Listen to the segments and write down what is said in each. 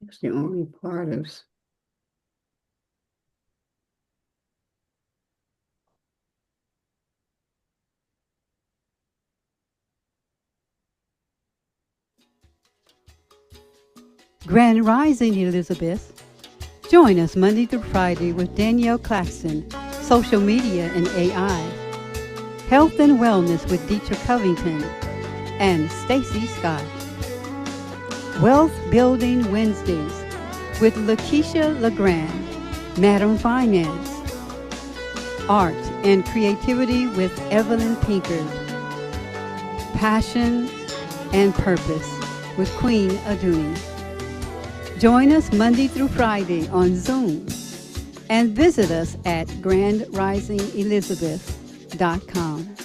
It's the only part of Grand Rising, Elizabeth. Join us Monday through Friday with Danielle Claxton, Social Media and AI, Health and Wellness with Dietrich Covington, and Stacy Scott. Wealth Building Wednesdays with Lakeisha LeGrand, Madam Finance. Art and Creativity with Evelyn Pinkard. Passion and Purpose with Queen Aduni. Join us Monday through Friday on Zoom and visit us at grandrisingelizabeth.com.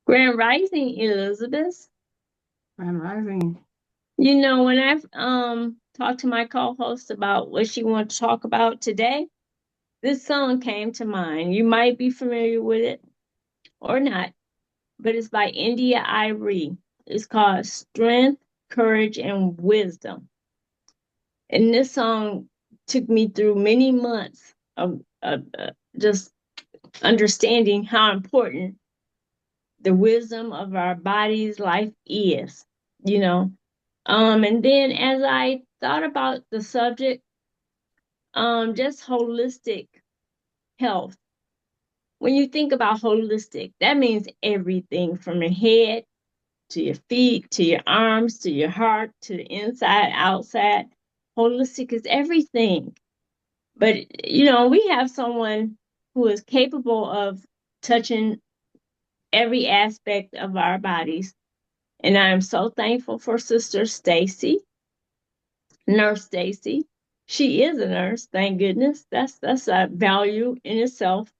Grand Rising, Elizabeth. Grand Rising. You know, when I've talked to my co-host about what she wanted to talk about today, this song came to mind. You might be familiar with it or not, but it's by India Irie. It's called Strength, Courage, and Wisdom. And this song took me through many months of just understanding how important the wisdom of our body's life is, you know. And then as I thought about the subject, just holistic health. When you think about holistic, that means everything from your head to your feet, to your arms, to your heart, to the inside, outside. Holistic is everything. But, you know, we have someone who is capable of touching every aspect of our bodies. And I am so thankful for Sister Stacy, Nurse Stacy. She is a nurse, thank goodness. That's a value in itself.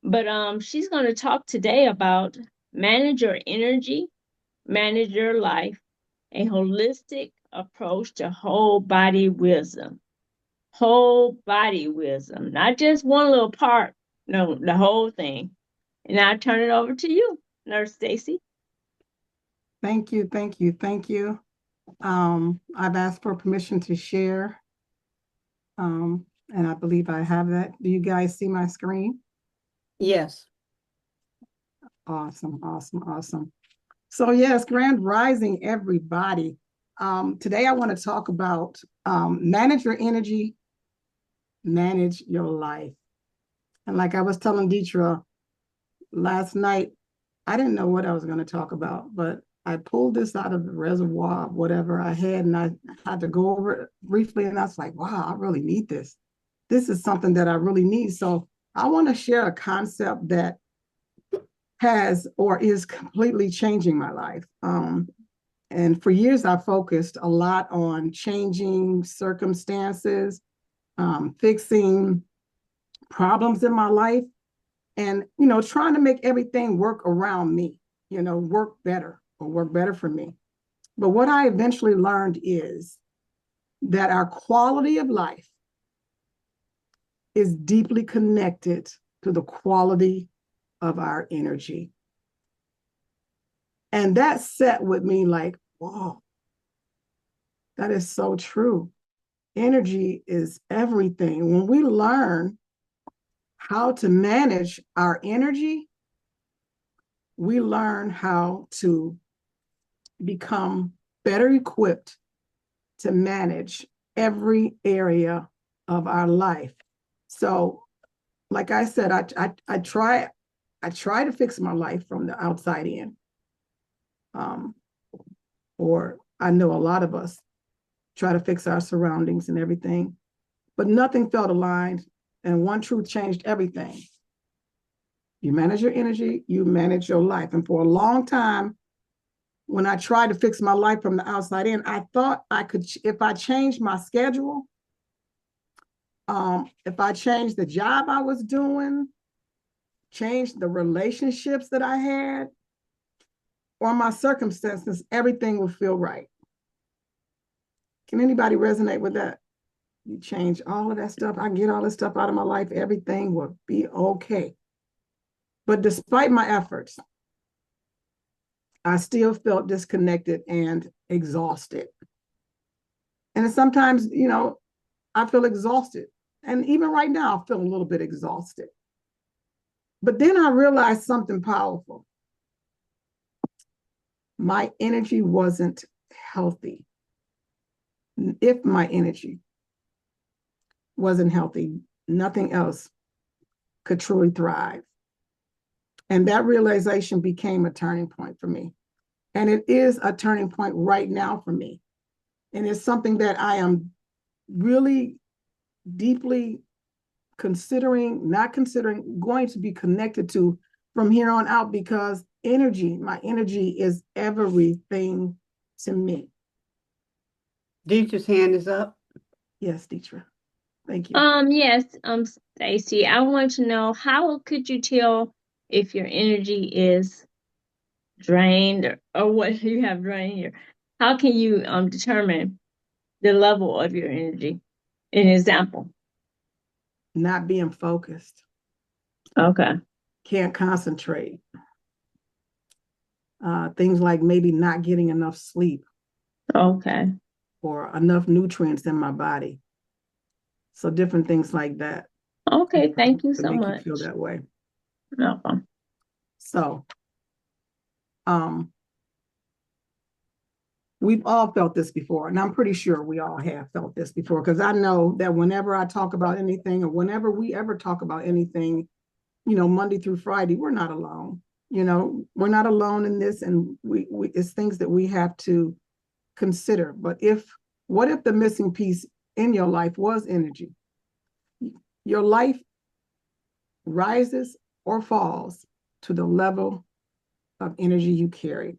But she's going to talk today about manage your energy, manage your life, a holistic approach to whole body wisdom. Whole body wisdom, not just one little part, no, the whole thing. And I'll turn it over to you, Nurse Stacy. Thank you, thank you, thank you. I've asked for permission to share, and I believe I have that. Do you guys see my screen? Yes. Awesome, awesome, awesome. So yes, Grand Rising, everybody. Today I want to talk about manage your energy, manage your life. And like I was telling Deetra last night, I didn't know what I was going to talk about, but I pulled this out of the reservoir, whatever I had, and I had to go over it briefly. And I was like, wow, I really need this. This is something that I really need. So I want to share a concept that has or is completely changing my life. And for years, I focused a lot on changing circumstances, fixing problems in my life, and, you know, trying to make everything work around me, you know, work better or work better for me. But what I eventually learned is that our quality of life is deeply connected to the quality of our energy. And that sat with me like, whoa, that is so true. Energy is everything. When we learn how to manage our energy, we learn how to become better equipped to manage every area of our life. So, like I said, I try to fix my life from the outside in. Or I know a lot of us try to fix our surroundings and everything, but nothing felt aligned. And one truth changed everything. You manage your energy, you manage your life. And for a long time, when I tried to fix my life from the outside in, I thought I could, if I changed my schedule, if I changed the job I was doing, changed the relationships that I had, or my circumstances, everything would feel right. Can anybody resonate with that? You change all of that stuff. I get all this stuff out of my life. Everything will be okay. But despite my efforts, I still felt disconnected and exhausted. And sometimes, I feel exhausted. And even right now, I feel a little bit exhausted. But then I realized something powerful. My energy wasn't healthy. If my energy wasn't healthy, nothing else could truly thrive. And that realization became a turning point for me. And it is a turning point right now for me. And it's something that I am really deeply not considering, going to be connected to from here on out, because my energy is everything to me. Deetra's hand is up. Yes, Deetra. Thank you. Yes, Stacy, I want to know, how could you tell if your energy is drained, or what you have drained here? How can you determine the level of your energy? An example. Not being focused. Okay. Can't concentrate. Things like maybe not getting enough sleep. Okay. Or enough nutrients in my body. So different things like that. Okay, thank you to so make much. you feel that way. Okay. So, we've all felt this before, and I'm pretty sure we all have felt this before, because I know that whenever I talk about anything, or whenever we ever talk about anything, Monday through Friday, we're not alone. We're not alone in this, and it's things that we have to consider. But what if the missing piece in your life was energy? Your life rises or falls to the level of energy you carry.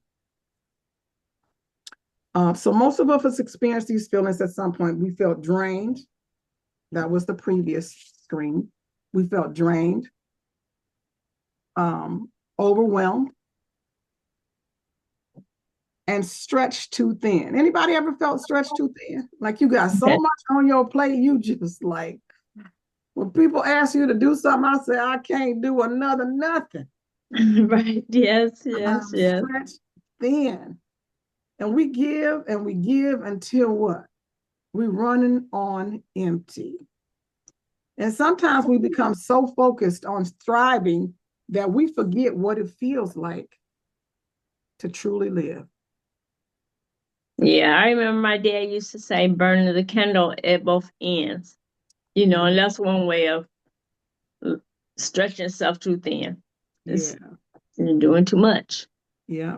So most of us experienced these feelings at some point. We felt drained. That was the previous screen. We felt drained, overwhelmed, and stretched too thin. Anybody ever felt stretched too thin? Like you got so much on your plate, you just like, when people ask you to do something, I say, I can't do nothing. Right. Yes. Stretched thin. And we give until what? We're running on empty. And sometimes we become so focused on thriving that we forget what it feels like to truly live. Yeah, I remember my dad used to say, burning the candle at both ends. And that's one way of stretching yourself too thin. It's doing too much. Yeah.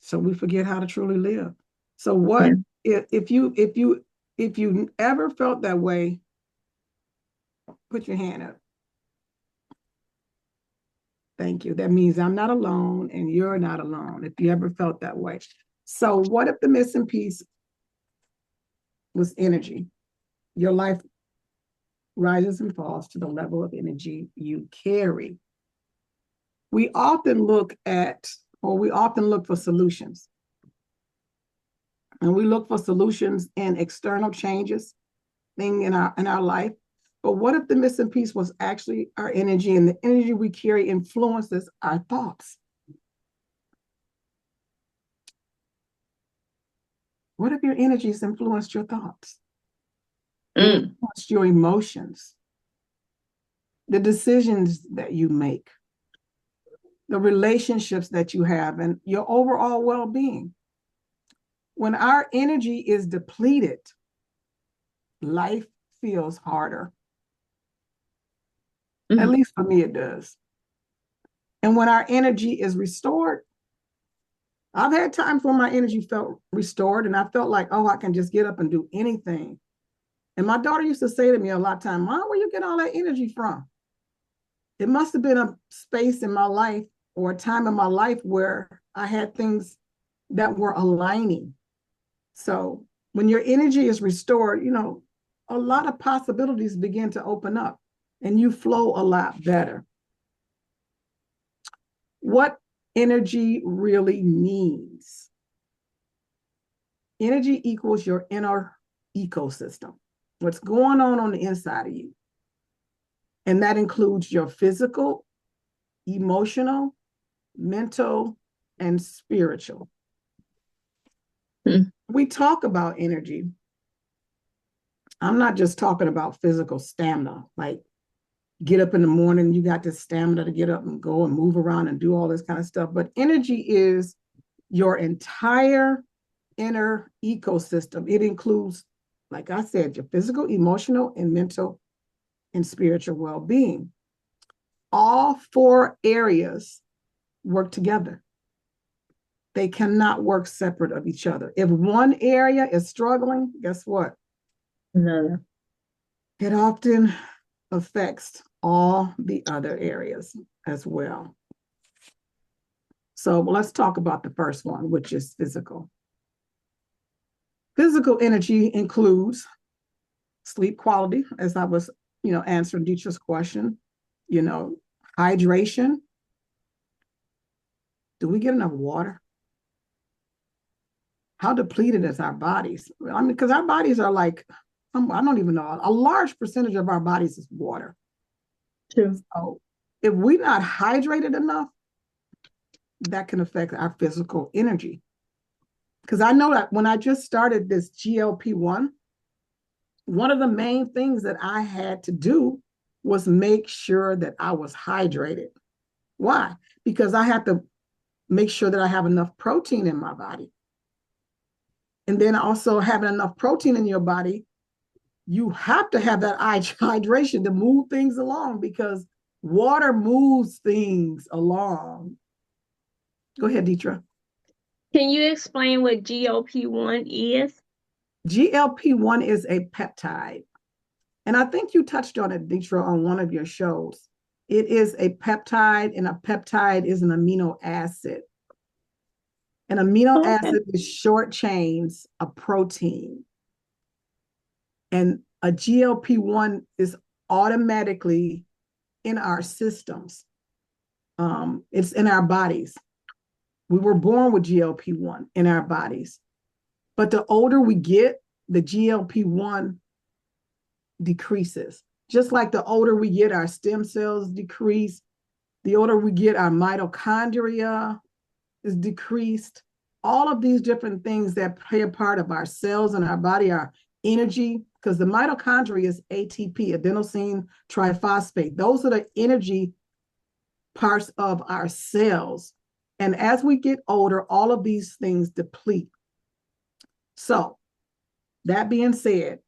So we forget how to truly live. So what if you ever felt that way, put your hand up. Thank you. That means I'm not alone and you're not alone if you ever felt that way. So what if the missing piece was energy? Your life rises and falls to the level of energy you carry. We often look for solutions. And we look for solutions in external changes in our life. But what if the missing piece was actually our energy, and the energy we carry influences our thoughts? What if your energies influenced your thoughts? It influenced your emotions, the decisions that you make, the relationships that you have, and your overall well-being. When our energy is depleted, life feels harder. At least for me, it does. And when our energy is restored, I've had times when my energy felt restored and I felt like, oh, I can just get up and do anything. And my daughter used to say to me a lot of time, Mom, where you get all that energy from? It must have been a space in my life or a time in my life where I had things that were aligning. So when your energy is restored, a lot of possibilities begin to open up and you flow a lot better. What energy really means? Energy equals your inner ecosystem. what's going on the inside of you. And that includes your physical, emotional, mental, and spiritual. We talk about energy. I'm not just talking about physical stamina, like get up in the morning, you got this stamina to get up and go and move around and do all this kind of stuff. But energy is your entire inner ecosystem. It includes, like I said, your physical, emotional, and mental and spiritual well-being. All four areas work together. They cannot work separate of each other. If one area is struggling, guess what? No. It often affects all the other areas as well. So let's talk about the first one, which is physical. Physical energy includes sleep quality, as I was, answering Dietrich's question, hydration. Do we get enough water? How depleted is our bodies? I mean, because our bodies are like, I don't even know, a large percentage of our bodies is water. True. So if we're not hydrated enough, that can affect our physical energy. Because I know that when I just started this GLP-1, one of the main things that I had to do was make sure that I was hydrated. Why? Because I have to make sure that I have enough protein in my body. And then also having enough protein in your body, you have to have that hydration to move things along, because water moves things along. Go ahead, Deetra. Can you explain what GLP-1 is? GLP-1 is a peptide. And I think you touched on it, Deetra, on one of your shows. It is a peptide, and a peptide is an amino acid. An amino acid is short chains of protein. And a GLP-1 is automatically in our systems. It's in our bodies. We were born with GLP-1 in our bodies. But the older we get, the GLP-1 decreases. Just like the older we get, our stem cells decrease. The older we get, our mitochondria is decreased. All of these different things that play a part of our cells and our body, our energy, because the mitochondria is ATP, adenosine triphosphate. Those are the energy parts of our cells. And as we get older, all of these things deplete. So that being said,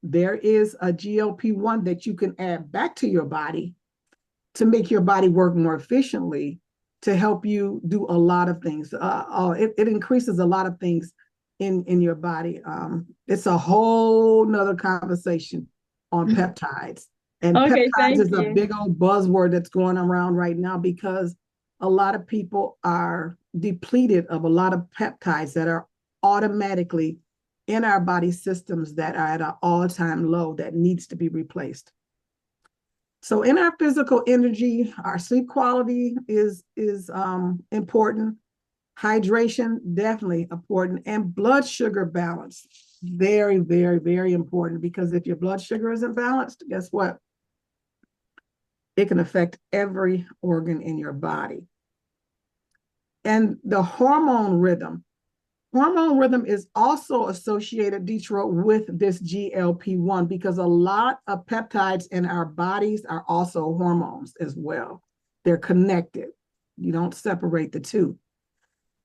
there is a GLP-1 that you can add back to your body to make your body work more efficiently, to help you do a lot of things. It increases a lot of things in your body. It's a whole nother conversation on peptides. And Okay, peptides is a big old buzzword that's going around right now, because a lot of people are depleted of a lot of peptides that are automatically in our body systems that are at an all-time low that needs to be replaced. So in our physical energy, our sleep quality is important. Hydration, definitely important. And blood sugar balance, very, very, very important, because if your blood sugar isn't balanced, guess what? It can affect every organ in your body. And the hormone rhythm. Hormone rhythm is also associated, Deetra, with this GLP-1, because a lot of peptides in our bodies are also hormones as well. They're connected. You don't separate the two.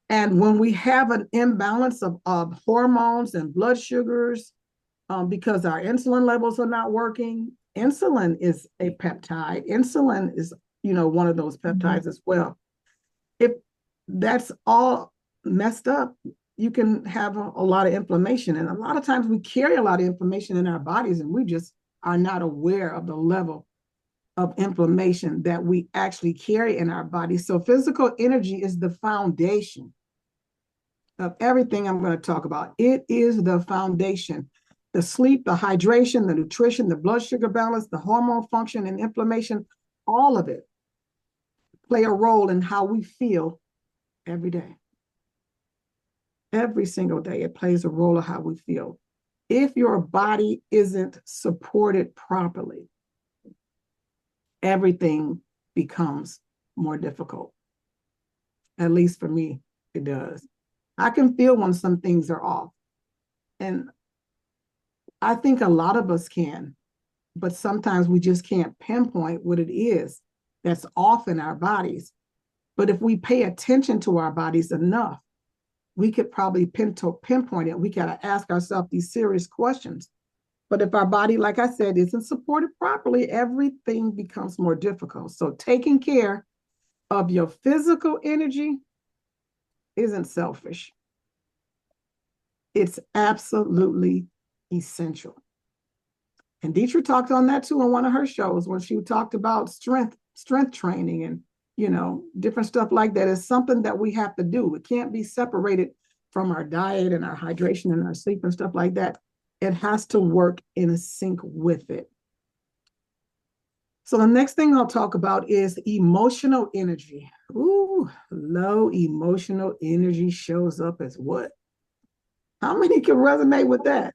And when we have an imbalance of hormones and blood sugars, because our insulin levels are not working, insulin is a peptide. Insulin is, one of those peptides as well. If that's all messed up, you can have a lot of inflammation. And a lot of times we carry a lot of inflammation in our bodies, and we just are not aware of the level of inflammation that we actually carry in our bodies. So physical energy is the foundation of everything I'm going to talk about. It is the foundation. The sleep, the hydration, the nutrition, the blood sugar balance, the hormone function and inflammation, all of it play a role in how we feel every day. Every single day, it plays a role of how we feel. If your body isn't supported properly, everything becomes more difficult. At least for me, it does. I can feel when some things are off. And I think a lot of us can, but sometimes we just can't pinpoint what it is that's off in our bodies. But if we pay attention to our bodies enough, we could probably pinpoint it. We got to ask ourselves these serious questions. But if our body, like I said, isn't supported properly, everything becomes more difficult. So taking care of your physical energy isn't selfish. It's absolutely essential. And Dietrich talked on that too on one of her shows when she talked about strength training and different stuff like that. Is something that we have to do. It can't be separated from our diet and our hydration and our sleep and stuff like that. It has to work in sync with it. So the next thing I'll talk about is emotional energy. Ooh, low emotional energy shows up as what? How many can resonate with that?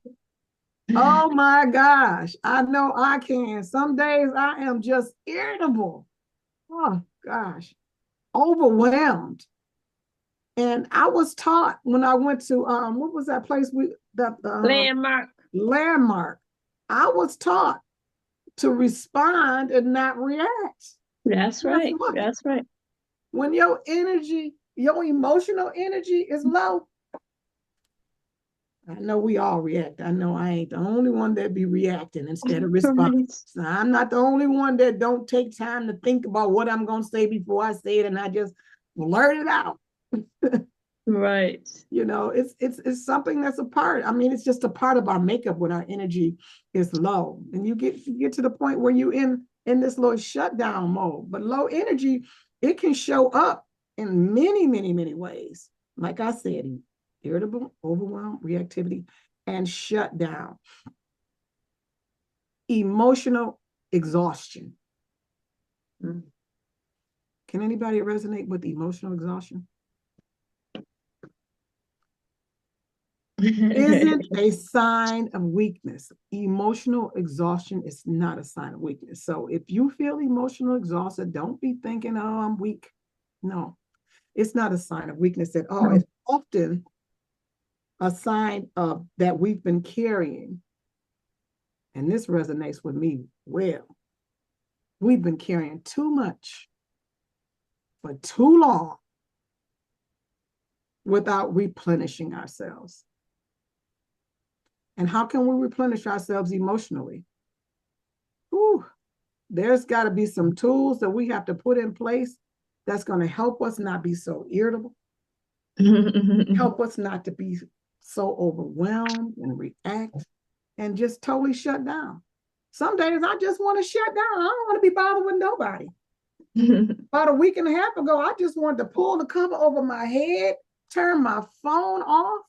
Oh my gosh, I know I can. Some days I am just irritable. Oh gosh, overwhelmed. And I was taught when I went to what was that place Landmark. Landmark. I was taught to respond and not react. That's right. That's right. When your energy, your emotional energy is low, I know we all react. I know I ain't the only one that be reacting instead of responding. So I'm not the only one that don't take time to think about what I'm going to say before I say it, and I just blurt it out. Right. It's something that's a part. I mean, it's just a part of our makeup when our energy is low, and you get to the point where you in this little shutdown mode. But low energy, it can show up in many, many, many ways. Like I said, irritable, overwhelmed, reactivity, and shutdown. Emotional exhaustion. Mm. Can anybody resonate with emotional exhaustion? Isn't a sign of weakness. Emotional exhaustion is not a sign of weakness. So if you feel emotional exhausted, don't be thinking, oh, I'm weak. No, it's not a sign of weakness at all. It's often a sign of that we've been carrying, and this resonates with me well. We've been carrying too much for too long without replenishing ourselves. And how can we replenish ourselves emotionally? Ooh, there's got to be some tools that we have to put in place that's going to help us not be so irritable, help us not to be so overwhelmed and react and just totally shut down. Some days I just want to shut down. I don't want to be bothered with nobody. About a week and a half ago, I just wanted to pull the cover over my head, turn my phone off.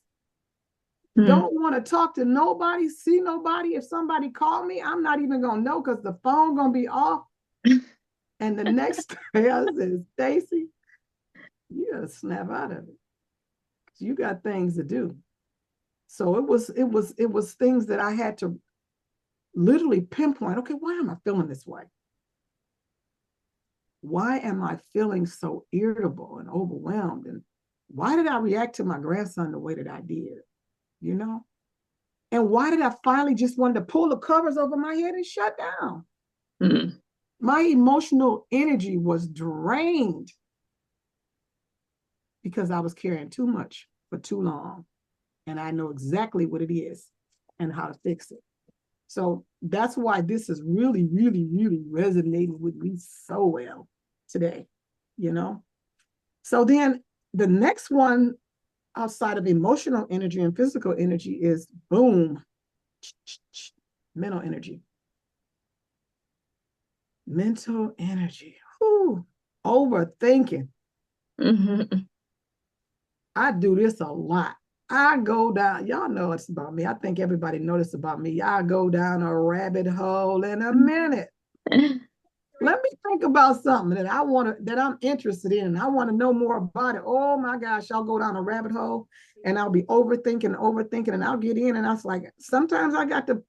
Don't want to talk to nobody, see nobody. If somebody called me, I'm not even going to know because the phone going to be off. And the next day I said, Stacy, you got to snap out of it. You got things to do. So it was things that I had to literally pinpoint. Okay, why am I feeling this way? Why am I feeling so irritable and overwhelmed? And why did I react to my grandson the way that I did? And why did I finally just want to pull the covers over my head and shut down? Mm-hmm. My emotional energy was drained because I was carrying too much for too long. And I know exactly what it is and how to fix it. So that's why this is really, really, really resonating with me so well today, So then the next one outside of emotional energy and physical energy is boom, mental energy. Mental energy. Whew. Overthinking. Mm-hmm. I do this a lot. I go down, y'all know it's about me. I think everybody noticed about me. I go down a rabbit hole in a minute. Let me think about something that I'm interested in. I want to know more about it. Oh my gosh, I'll go down a rabbit hole and I'll be overthinking, and I'll get in, and I was like, sometimes I got to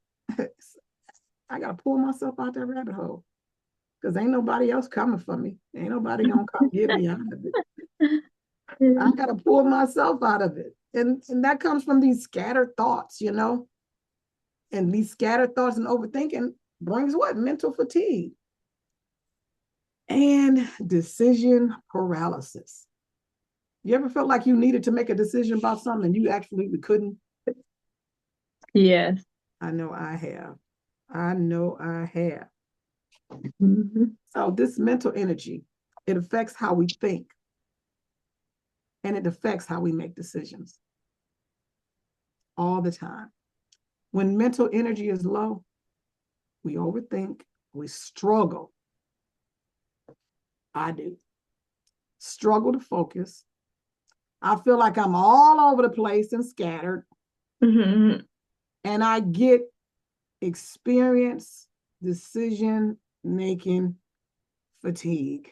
pull myself out that rabbit hole because ain't nobody else coming for me. Ain't nobody gonna come get me out of it. I gotta pull myself out of it. And that comes from these scattered thoughts, and these scattered thoughts and overthinking brings what? Mental fatigue and decision paralysis. You ever felt like you needed to make a decision about something and you absolutely couldn't? Yes. I know I have. I know I have. Mm-hmm. So this mental energy, it affects how we think and it affects how we make decisions all the time. When mental energy is low, we overthink, we struggle. I do. Struggle to focus. I feel like I'm all over the place and scattered. Mm-hmm. And I get experience decision making fatigue.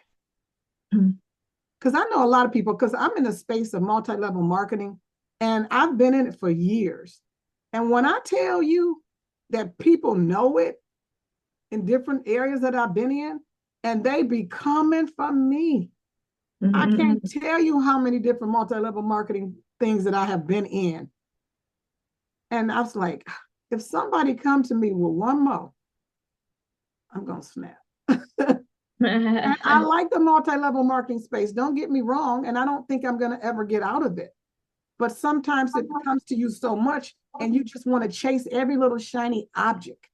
Because I know a lot of people, because I'm in the space of multi-level marketing and I've been in it for years. And when I tell you that people know it in different areas that I've been in, and they be coming from me. Mm-hmm. I can't tell you how many different multi-level marketing things that I have been in. And I was like, if somebody come to me with one more, I'm going to snap. And I like the multi-level marketing space. Don't get me wrong. And I don't think I'm going to ever get out of it. But sometimes it comes to you so much and you just want to chase every little shiny object.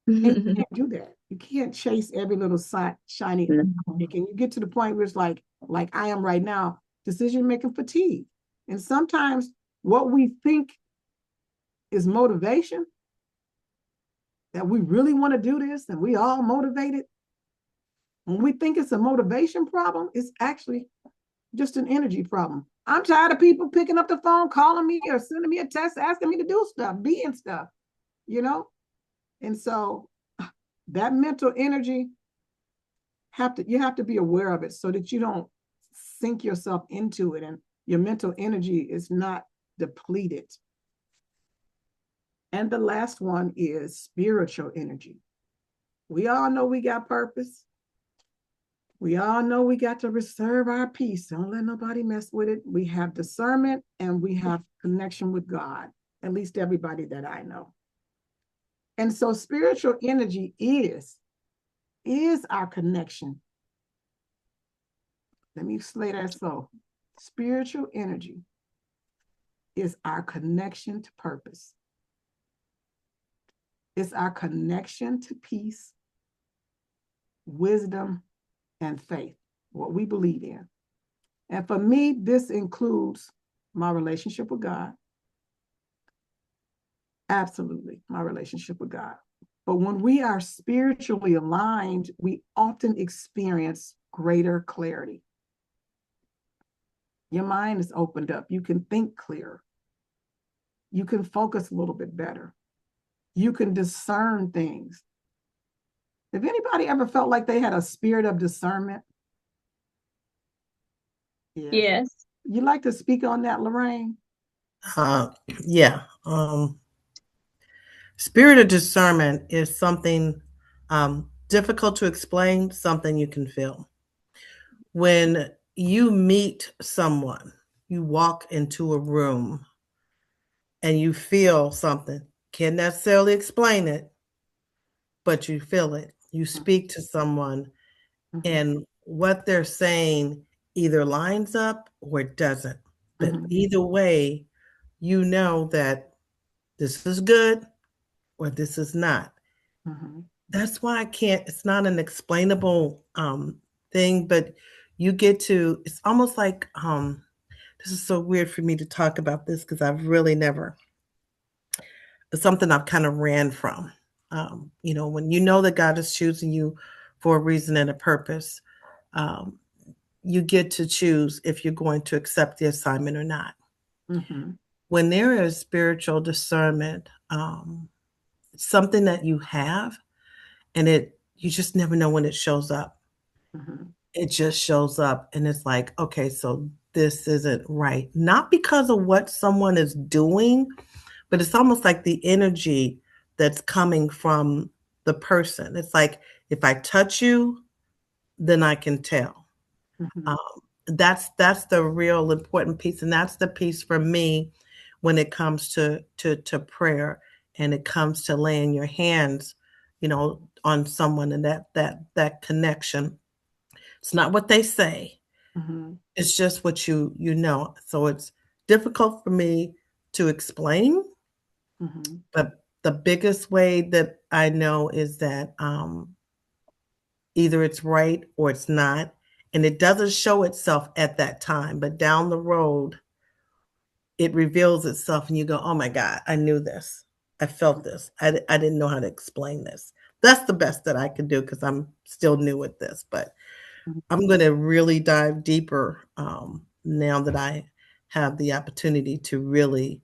And you can't do that. You can't chase every little shiny object. And you get to the point where it's like I am right now, decision-making fatigue. And sometimes what we think is motivation, that we really want to do this and we all motivated, when we think it's a motivation problem, it's actually just an energy problem. I'm tired of people picking up the phone, calling me or sending me a text, asking me to do stuff, being stuff, And so that mental energy, you have to be aware of it so that you don't sink yourself into it and your mental energy is not depleted. And the last one is spiritual energy. We all know we got purpose. We all know we got to reserve our peace. Don't let nobody mess with it. We have discernment and we have connection with God, at least everybody that I know. And so spiritual energy is our connection. Let me say that so. Spiritual energy is our connection to purpose. It's our connection to peace, wisdom, and faith, what we believe in. And for me, this includes my relationship with God. Absolutely, my relationship with God. But when we are spiritually aligned, we often experience greater clarity. Your mind is opened up. You can think clearer. You can focus a little bit better. You can discern things. Have anybody ever felt like they had a spirit of discernment? Yes. You like to speak on that, Lorraine? Yeah. Spirit of discernment is something difficult to explain, something you can feel. When you meet someone, you walk into a room and you feel something. Can't necessarily explain it, but you feel it. You speak to someone and what they're saying either lines up or it doesn't. But either way, you know that this is good or this is not. That's why it's not an explainable thing, but you get to, it's almost like, this is so weird for me to talk about this because I've really never, it's something I've kind of ran from. When you know that God is choosing you for a reason and a purpose, you get to choose if you're going to accept the assignment or not. When there is spiritual discernment, it's something that you have, and you just never know when it shows up. It just shows up, and it's like, okay, so this isn't right. Not because of what someone is doing, but it's almost like the energy that's coming from the person. It's like, if I touch you, then I can tell. Mhm. Um, that's the real important piece, and that's the piece for me when it comes to prayer, and it comes to laying your hands, on someone, and that connection. It's not what they say; Mhm. it's just what you know. So it's difficult for me to explain, Mhm. but the biggest way that I know is that either it's right or it's not. And it doesn't show itself at that time, but down the road, it reveals itself, and you go, oh my God, I knew this. I felt this. I didn't know how to explain this. That's the best that I can do because I'm still new at this, but Mhm. I'm going to really dive deeper now that I have the opportunity to really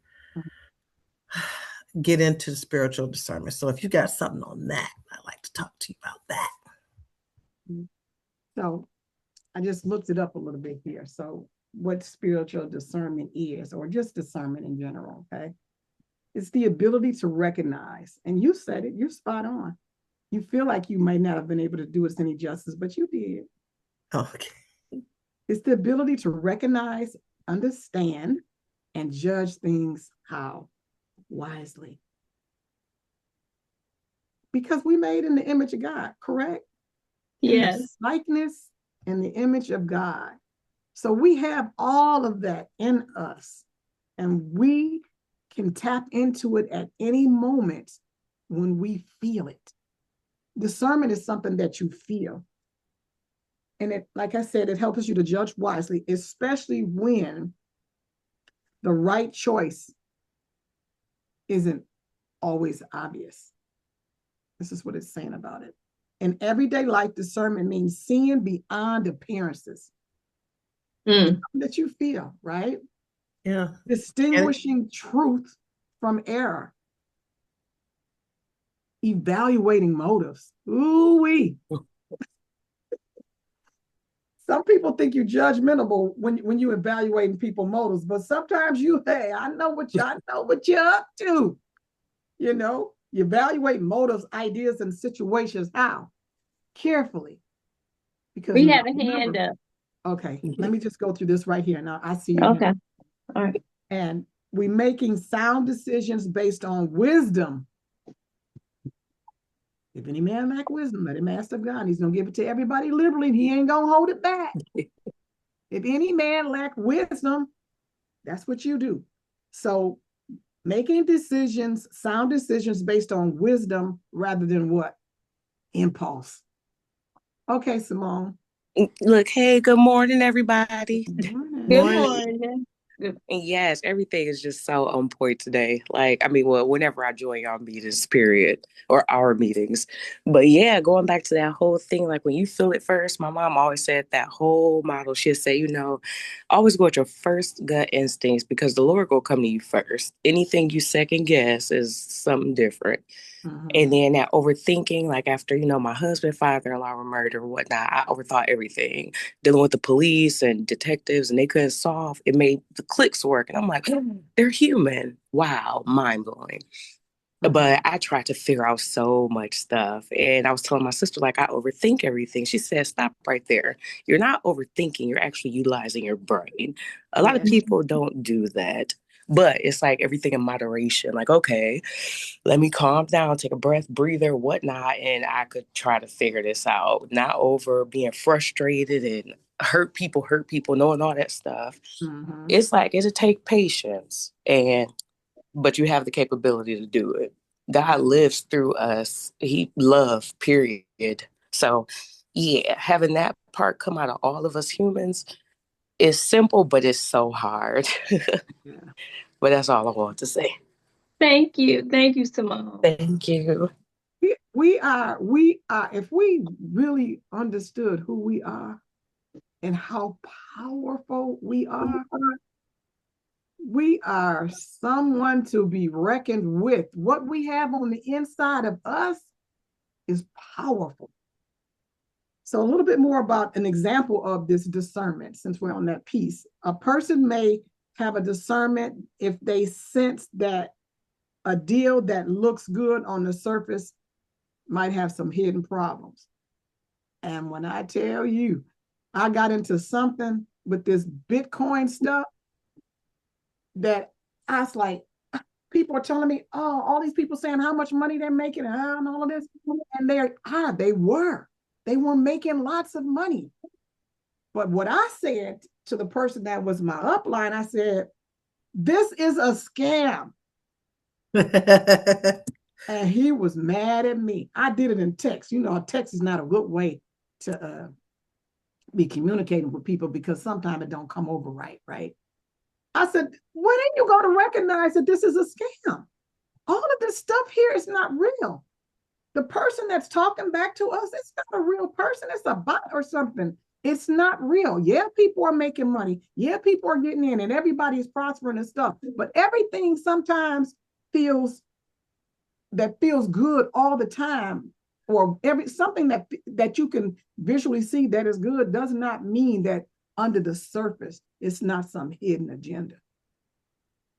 get into spiritual discernment. So if you got something on that, I'd like to talk to you about that. Mhm. So I just looked it up a little bit here. So what spiritual discernment is, or just discernment in general, okay? It's the ability to recognize, and you said it, you're spot on. You feel like you might not have been able to do us any justice, but you did. Okay. It's the ability to recognize, understand, and judge things how? Wisely. Because we made in the image of God, correct? In the Yes. likeness and the image of God. So we have all of that in us, and we can tap into it at any moment when we feel it. Discernment is something that you feel. And it, like I said, it helps you to judge wisely, especially when the right choice isn't always obvious. This is what it's saying about it. In everyday life, discernment means seeing beyond appearances. Mm. That you feel, right? Yeah. And Distinguishing truth from error, evaluating motives. Ooh-wee. Some people think you're judgmental when you evaluating people's motives, but sometimes hey, I know what you're up to. You evaluate motives, ideas, and situations. How? Carefully. Because We now have a hand remember, up. okay, let me just go through this right here. Now I see your hand. Okay. All right. And we making sound decisions based on wisdom. If any man lack wisdom, let him ask of God. He's gonna give it to everybody liberally, and he ain't gonna hold it back. If any man lack wisdom, that's what you do. So making decisions, sound decisions based on wisdom rather than what? Impulse. Okay, Simone. Look, hey, good morning, everybody. Good morning. Good morning. morning. Good. And yes, everything is just so on point today. Like, I mean, well, whenever I join y'all meetings, period, or our meetings. But yeah, going back to that whole thing, like when you feel it first, my mom always said that whole model. She'd say, always go with your first gut instincts because the Lord will come to you first. Anything you second guess is something different. Mhm. And then that overthinking, like after, my husband, father-in-law were murdered or whatnot, I overthought everything. Dealing with the police and detectives and they couldn't solve, it made the clicks work. And I'm like, they're human. Wow, mind blowing. But Mhm. I tried to figure out so much stuff. And I was telling my sister, like, I overthink everything. She said, stop right there. You're not overthinking, you're actually utilizing your brain. A lot of Yeah. people don't do that. But it's like everything in moderation. Like, okay, let me calm down, take a breath, breather, whatnot, and I could try to figure this out. Not over being frustrated and hurt people, knowing all that stuff. Mhm. It's like it'll take patience, but you have the capability to do it. God lives through us. He loves, period. So yeah, having that part come out of all of us humans is simple, but it's so hard. Yeah. But that's all I want to say. Thank you. Thank you, Simone. Thank you. We are, if we really understood who we are and how powerful we are someone to be reckoned with. What we have on the inside of us is powerful. So a little bit more about an example of this discernment, since we're on that piece. A person may have a discernment if they sense that a deal that looks good on the surface might have some hidden problems. And when I tell you, I got into something with this Bitcoin stuff that I was like, people are telling me, oh, all these people saying how much money they're making and all of this. And they were making lots of money. But what I said to the person that was my upline, I said, this is a scam. And he was mad at me. I did it in text. You know, text is not a good way to be communicating with people because sometimes it don't come over right? I said, when are you going to recognize that this is a scam? All of this stuff here is not real. The person that's talking back to us, it's not a real person. It's a bot or something. It's not real. Yeah, people are making money. Yeah, people are getting in and everybody's prospering and stuff. But everything sometimes feels good all the time, or something that you can visually see that is good does not mean that under the surface it's not some hidden agenda.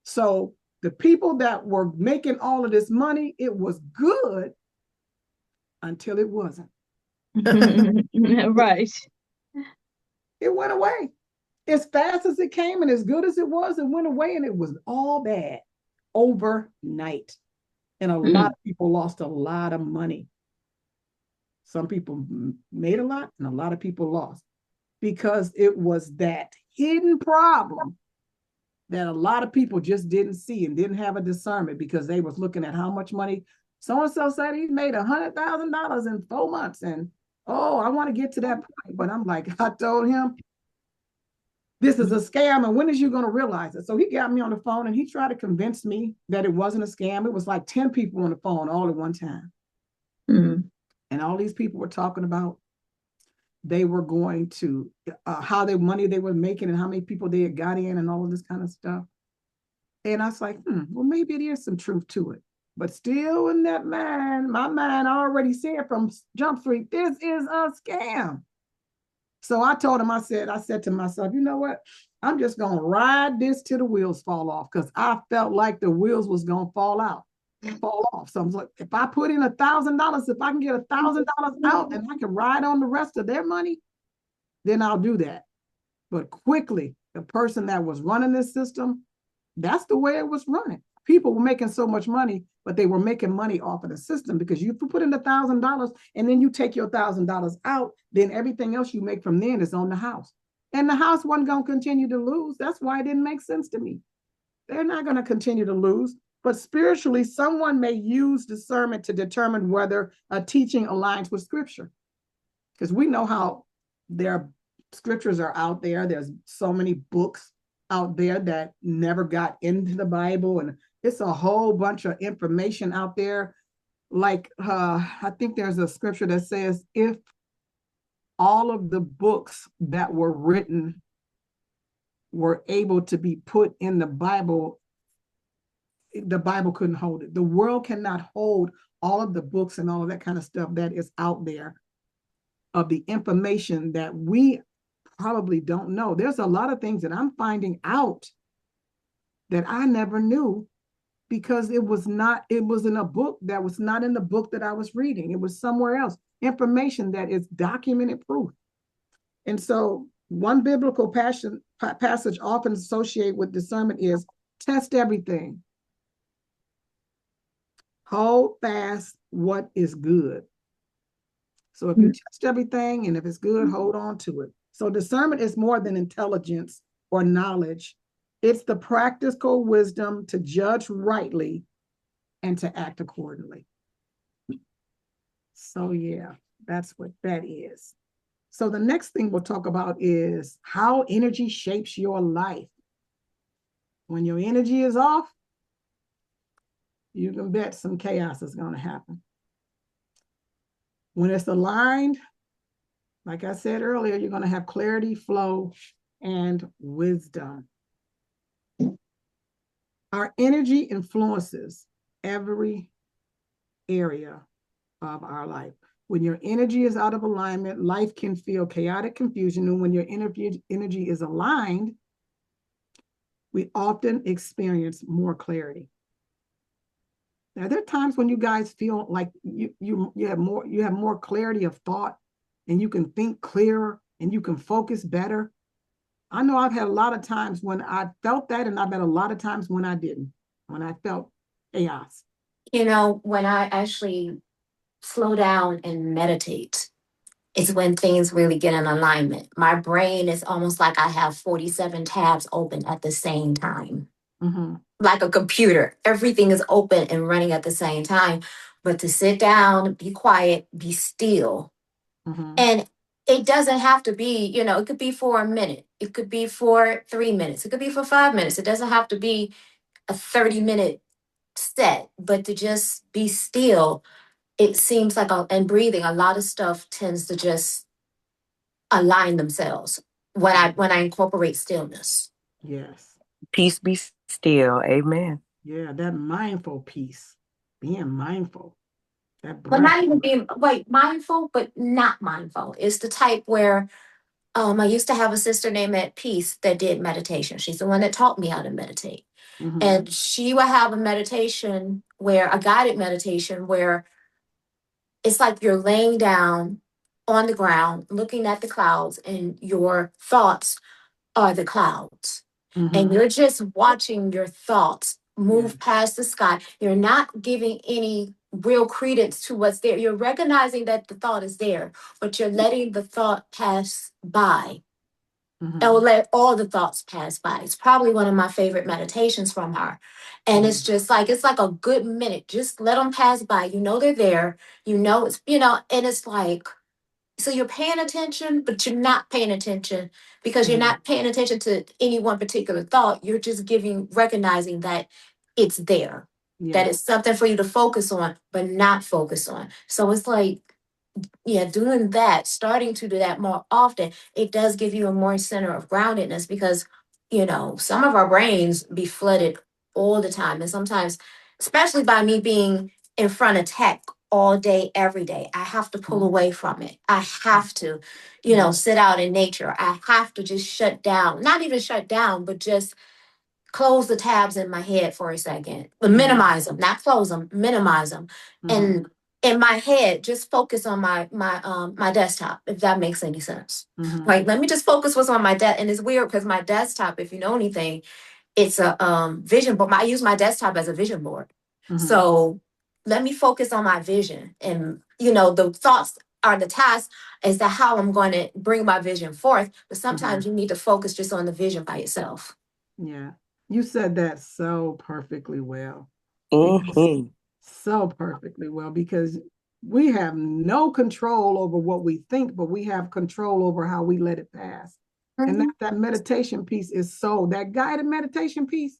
So the people that were making all of this money, it was good until it wasn't. Right. It went away. As fast as it came and as good as it went away, and it was all bad overnight. And a lot of people lost a lot of money. Some people made a lot and a lot of people lost because it was that hidden problem that a lot of people just didn't see and didn't have a discernment because they was looking at how much money so-and-so said he made $100,000 in 4 months. And, oh, I want to get to that point. But I'm like, I told him, this is a scam. And when is you going to realize it? So he got me on the phone and he tried to convince me that it wasn't a scam. It was like 10 people on the phone all at one time. Mm-hmm. And all these people were talking about they were how the money they were making and how many people they had got in and all of this kind of stuff. And I was like, well, maybe it is some truth to it. But still in that mind, my mind already said from Jump Street, this is a scam. So I told him, I said to myself, you know what? I'm just going to ride this till the wheels fall off because I felt like the wheels was going to fall off. So I was like, if I put in $1,000, if I can get $1,000 out and I can ride on the rest of their money, then I'll do that. But quickly, the person that was running this system, that's the way it was running. People were making so much money, but they were making money off of the system because you put in $1,000 and then you take your $1,000 out, then everything else you make from then is on the house. And the house wasn't going to continue to lose. That's why it didn't make sense to me. They're not going to continue to lose. But spiritually, someone may use discernment to determine whether a teaching aligns with scripture. Because we know how their scriptures are out there. There's so many books out there that never got into the Bible. And it's a whole bunch of information out there. Like, I think there's a scripture that says, if all of the books that were written were able to be put in the Bible couldn't hold it. The world cannot hold all of the books and all of that kind of stuff that is out there of the information that we probably don't know. There's a lot of things that I'm finding out that I never knew because it was in a book that was not in the book that I was reading. It was somewhere else. Information that is documented proof. And so one biblical passage often associated with discernment is test everything. Hold fast what is good. So if you test everything and if it's good, hold on to it. So discernment is more than intelligence or knowledge. It's the practical wisdom to judge rightly and to act accordingly. So yeah, that's what that is. So the next thing we'll talk about is how energy shapes your life. When your energy is off, you can bet some chaos is going to happen. When it's aligned, like I said earlier, you're going to have clarity, flow, and wisdom. Our energy influences every area of our life. When your energy is out of alignment, life can feel chaotic confusion. And when your energy is aligned, we often experience more clarity. Now, there are times when you guys feel like you have more clarity of thought, and you can think clearer and you can focus better. I know I've had a lot of times when I felt that, and I've had a lot of times when I didn't, when I felt chaos. When I actually slow down and meditate, is when things really get in alignment. My brain is almost like I have 47 tabs open at the same time. Mm-hmm. Like a computer. Everything is open and running at the same time. But to sit down, be quiet, be still. Mm-hmm. And it doesn't have to be, it could be for a minute. It could be for 3 minutes. It could be for 5 minutes. It doesn't have to be a 30-minute set, but to just be still, it seems like, and breathing, a lot of stuff tends to just align themselves when I incorporate stillness. Yes. Peace be still. Amen. Yeah, that mindful piece, being mindful, that But breath. not even being mindful, but not mindful. It's the type where I used to have a sister named At Peace that did meditation. She's the one that taught me how to meditate. Mm-hmm. And she would have a guided meditation where it's like you're laying down on the ground, looking at the clouds, and your thoughts are the clouds. Mm-hmm. And you're just watching your thoughts move Yeah. past the sky. You're not giving any real credence to what's there. You're recognizing that the thought is there, but you're letting the thought pass by. Mm-hmm. I will let all the thoughts pass by. It's probably one of my favorite meditations from her. And Mm-hmm. it's just like, it's like a good minute. Just let them pass by. They're there. And it's like, so you're paying attention, but you're not paying attention because you're Mm-hmm. not paying attention to any one particular thought. You're just recognizing that it's there, that Yeah. it's something for you to focus on, but not focus on. So it's like, yeah, doing that, starting to do that more often, it does give you a more center of groundedness because, some of our brains be flooded all the time. And sometimes, especially by me being in front of tech all day, every day, I have to pull away from it. I have to, sit out in nature. I have to just shut down, not even shut down, but just close the tabs in my head for a second, but minimize them, not close them, minimize them. Mm-hmm. And in my head, just focus on my desktop, if that makes any sense. Mm-hmm. Like, let me just focus what's on my desk. And it's weird because my desktop, if you know anything, it's a vision board. I use my desktop as a vision board. Mm-hmm. So let me focus on my vision. And the thoughts are the tasks as to how I'm going to bring my vision forth. But sometimes you need to focus just on the vision by itself. Yeah. You said that so perfectly well. Mm-hmm. So perfectly well, because we have no control over what we think, but we have control over how we let it pass. Mm-hmm. And that meditation piece is that guided meditation piece.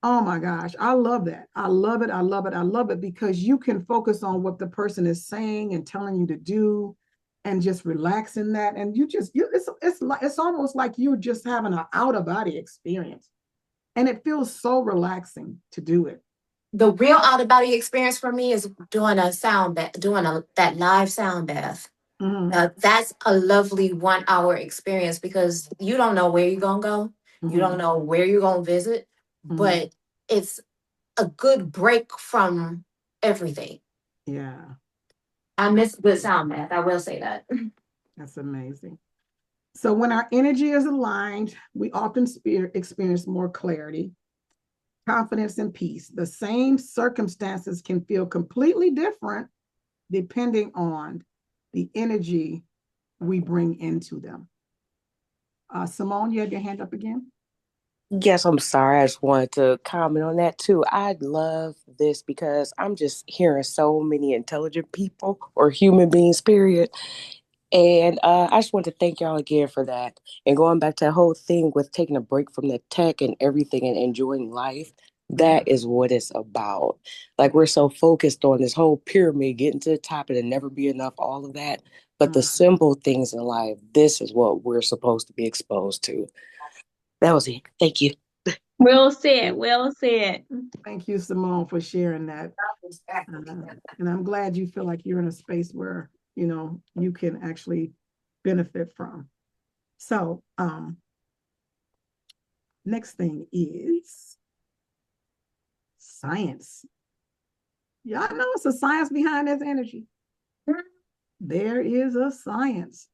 Oh my gosh, I love that. I love it. I love it. I love it because you can focus on what the person is saying and telling you to do and just relax in that. And it's almost like you're just having an out of body experience. And it feels so relaxing to do it. The real out of body experience for me is doing that live sound bath. Mm-hmm. That's a lovely 1 hour experience because you don't know where you're gonna go, you don't know where you're gonna visit, but it's a good break from everything. Yeah, I miss good sound bath. I will say that. that's amazing. So when our energy is aligned, we often experience more clarity, confidence, and peace. The same circumstances can feel completely different depending on the energy we bring into them. Simone, you have your hand up again? Yes, I'm sorry. I just wanted to comment on that too. I love this because I'm just hearing so many intelligent people or human beings, period. And I just want to thank y'all again for that. And going back to that whole thing with taking a break from the tech and everything and enjoying life, that is what it's about. Like we're so focused on this whole pyramid, getting to the top and it never be enough, all of that. But the simple things in life, this is what we're supposed to be exposed to. That was it. Thank you. Well said. Well said. Thank you, Simone, for sharing that. And I'm glad you feel like you're in a space where you can actually benefit from. So next thing is science. Y'all know it's a science behind this energy. There is a science.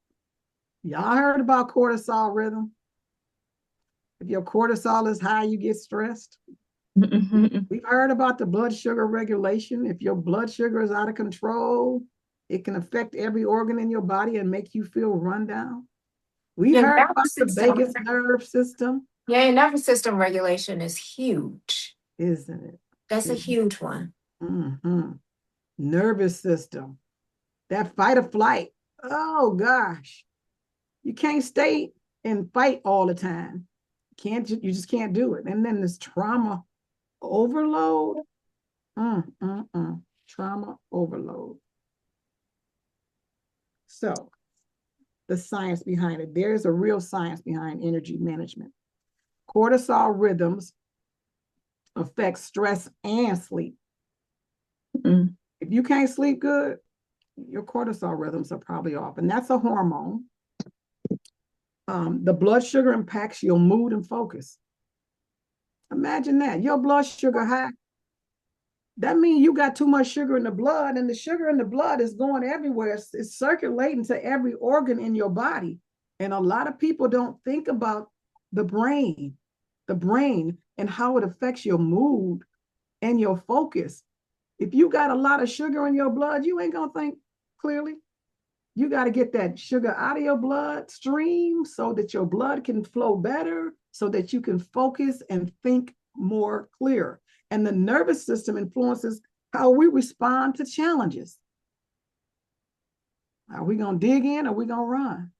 Y'all heard about cortisol rhythm. If your cortisol is high, you get stressed. We've heard about the blood sugar regulation. If your blood sugar is out of control, it can affect every organ in your body and make you feel run down. We Your heard about nervous the system. vagus nerve system, Yeah, your nervous system regulation is huge. isn't it? That's a huge one. Mm-hmm. Nervous system, that fight or flight. Oh gosh, you can't stay and fight all the time. You just can't do it. And then this trauma overload. Trauma overload. So the science behind it. There's a real science behind energy management. Cortisol rhythms affect stress and sleep. If you can't sleep good, your cortisol rhythms are probably off, and that's a hormone. The blood sugar impacts your mood and focus. Imagine that. Your blood sugar high. That means you got too much sugar in the blood, and the sugar in the blood is going everywhere. It's circulating to every organ in your body. And a lot of people don't think about the brain and how it affects your mood and your focus. If you got a lot of sugar in your blood, you ain't gonna think clearly. You got to get that sugar out of your bloodstream so that your blood can flow better, so that you can focus and think more clear. And the nervous system influences how we respond to challenges. Are we going to dig in or are we going to run?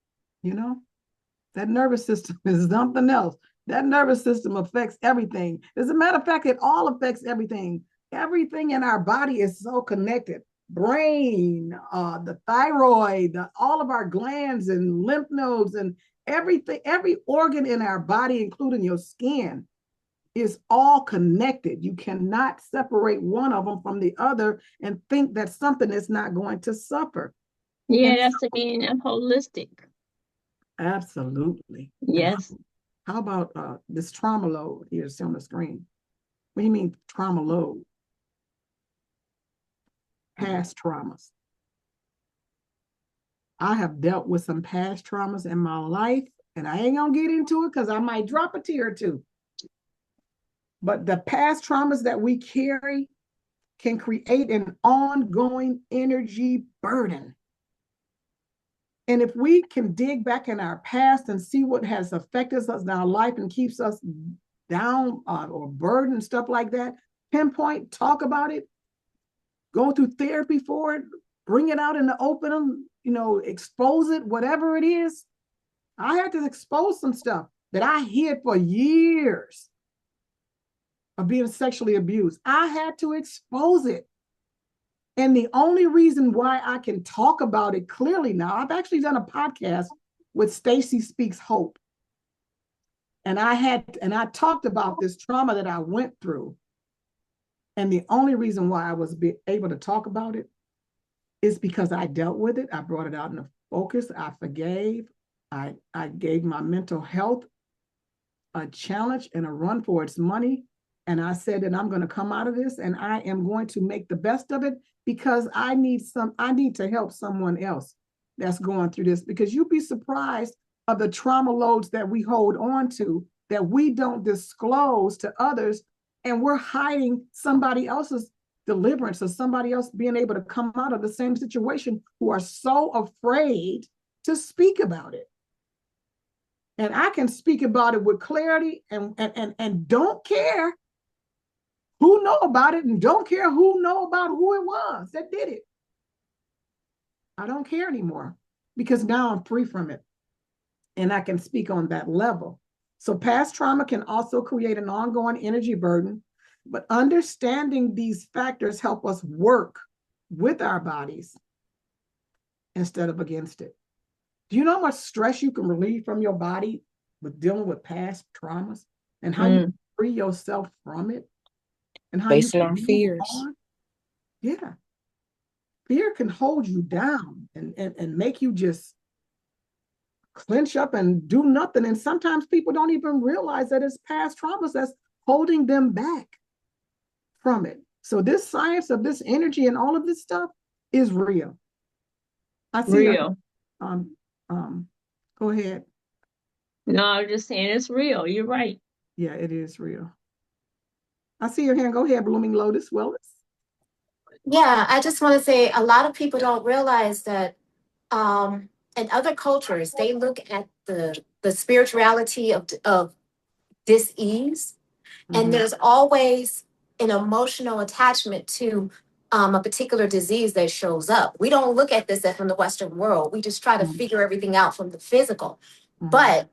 That nervous system is something else. That nervous system affects everything. As a matter of fact, it all affects everything. Everything in our body is so connected. Brain, the thyroid, all of our glands and lymph nodes and everything, every organ in our body, including your skin, is all connected. You cannot separate one of them from the other and think that something is not going to suffer. Yeah, that's to being holistic. Absolutely. Yes. How about this trauma load here on the screen? What do you mean trauma load? Past traumas. I have dealt with some past traumas in my life, and I ain't gonna get into it because I might drop a tear or two. But the past traumas that we carry can create an ongoing energy burden. And if we can dig back in our past and see what has affected us in our life and keeps us down or burdened, stuff like that, pinpoint, talk about it, go through therapy for it, bring it out in the open, expose it, whatever it is. I had to expose some stuff that I hid for years of being sexually abused. I had to expose it. And the only reason why I can talk about it clearly now, I've actually done a podcast with Stacy Speaks Hope. And I talked about this trauma that I went through. And the only reason why I was able to talk about it is because I dealt with it. I brought it out in the focus. I forgave. I gave my mental health a challenge and a run for its money. And I said that I'm going to come out of this and I am going to make the best of it because I need to help someone else that's going through this, because you'd be surprised of the trauma loads that we hold on to that we don't disclose to others, and we're hiding somebody else's deliverance or somebody else being able to come out of the same situation who are so afraid to speak about it. And I can speak about it with clarity and don't care who know about it and don't care who know about who it was that did it. I don't care anymore because now I'm free from it and I can speak on that level. So past trauma can also create an ongoing energy burden, but understanding these factors help us work with our bodies instead of against it. Do you know how much stress you can relieve from your body with dealing with past traumas and how you free yourself from it and how Facing you our can fears. on? Yeah. Fear can hold you down and make you just clench up and do nothing. And sometimes people don't even realize that it's past traumas that's holding them back from it. So this science of this energy and all of this stuff is real. I see your Real. um um go ahead. No, I'm just saying it's real. You're right. Yeah, it is real. I see your hand. Go ahead, Blooming Lotus Wellness. Yeah, I just want to say a lot of people don't realize that in other cultures they look at the spirituality of dis-ease, and there's always an emotional attachment to a particular disease that shows up. We don't look at this as from the Western world. We just try to figure everything out from the physical. But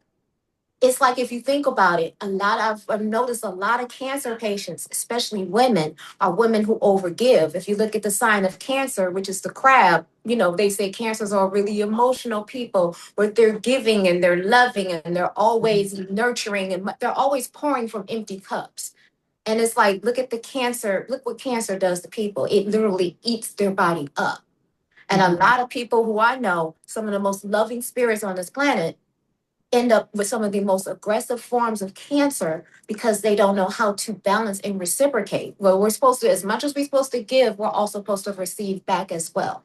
it's like if you think about it, I've noticed a lot of cancer patients, especially women, are women who overgive. If you look at the sign of Cancer, which is the crab, they say cancers are really emotional people, where they're giving and they're loving and they're always nurturing and they're always pouring from empty cups. And it's like, look at the cancer, look what cancer does to people. It literally eats their body up. And a lot of people who I know, some of the most loving spirits on this planet, end up with some of the most aggressive forms of cancer because they don't know how to balance and reciprocate. Well, we're supposed to, as much as we're supposed to give, we're also supposed to receive back as well.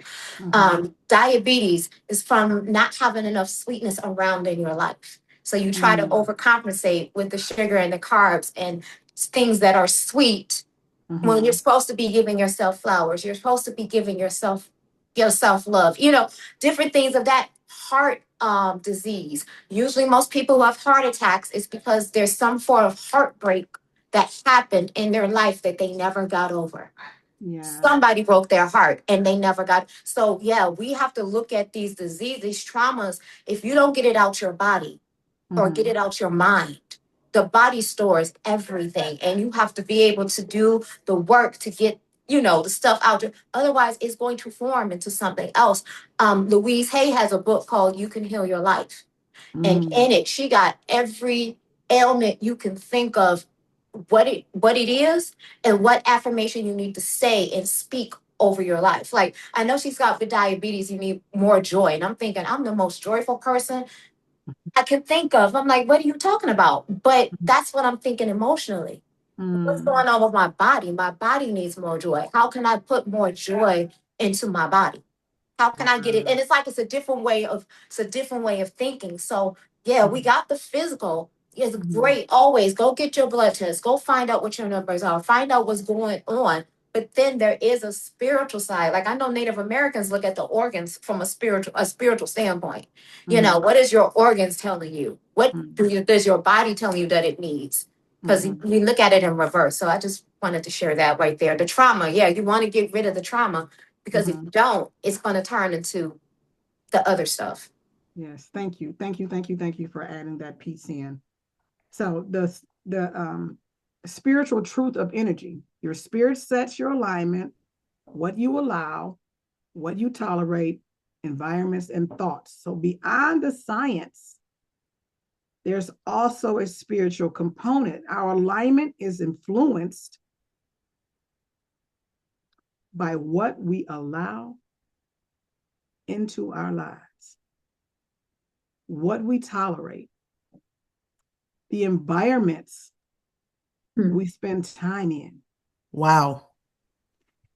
Diabetes is from not having enough sweetness around in your life. So you try to overcompensate with the sugar and the carbs and things that are sweet when you're supposed to be giving yourself flowers. You're supposed to be giving yourself love, different things of that. Heart disease. Usually most people who have heart attacks is because there's some form of heartbreak that happened in their life that they never got over. Somebody broke their heart and they never got. So yeah, we have to look at these diseases, these traumas. If you don't get it out your body or get it out your mind, the body stores everything, and you have to be able to do the work to get the stuff out. Otherwise, it's going to form into something else. Louise Hay has a book called "You Can Heal Your Life," and in it, she got every ailment you can think of, what it is, and what affirmation you need to say and speak over your life. Like, I know she's got the diabetes, you need more joy. And I'm thinking, I'm the most joyful person I can think of. I'm like, what are you talking about? But that's what I'm thinking emotionally. What's going on with my body? My body needs more joy. How can I put more joy into my body? How can I get it? And it's like it's a different way of thinking. So yeah, we got the physical. It's great. Always go get your blood test. Go find out what your numbers are. Find out what's going on. But then there is a spiritual side. Like, I know Native Americans look at the organs from a spiritual standpoint. What is your organs telling you? What does your body telling you that it needs? Because we look at it in reverse. So I just wanted to share that right there. The trauma, yeah, you want to get rid of the trauma, because if you don't, it's going to turn into the other stuff. Yes, thank you, thank you, thank you, thank you for adding that piece in. So the spiritual truth of energy. Your spirit sets your alignment, what you allow, what you tolerate, environments and thoughts. So beyond the science, there's also a spiritual component. Our alignment is influenced by what we allow into our lives, what we tolerate, the environments we spend time in. Wow.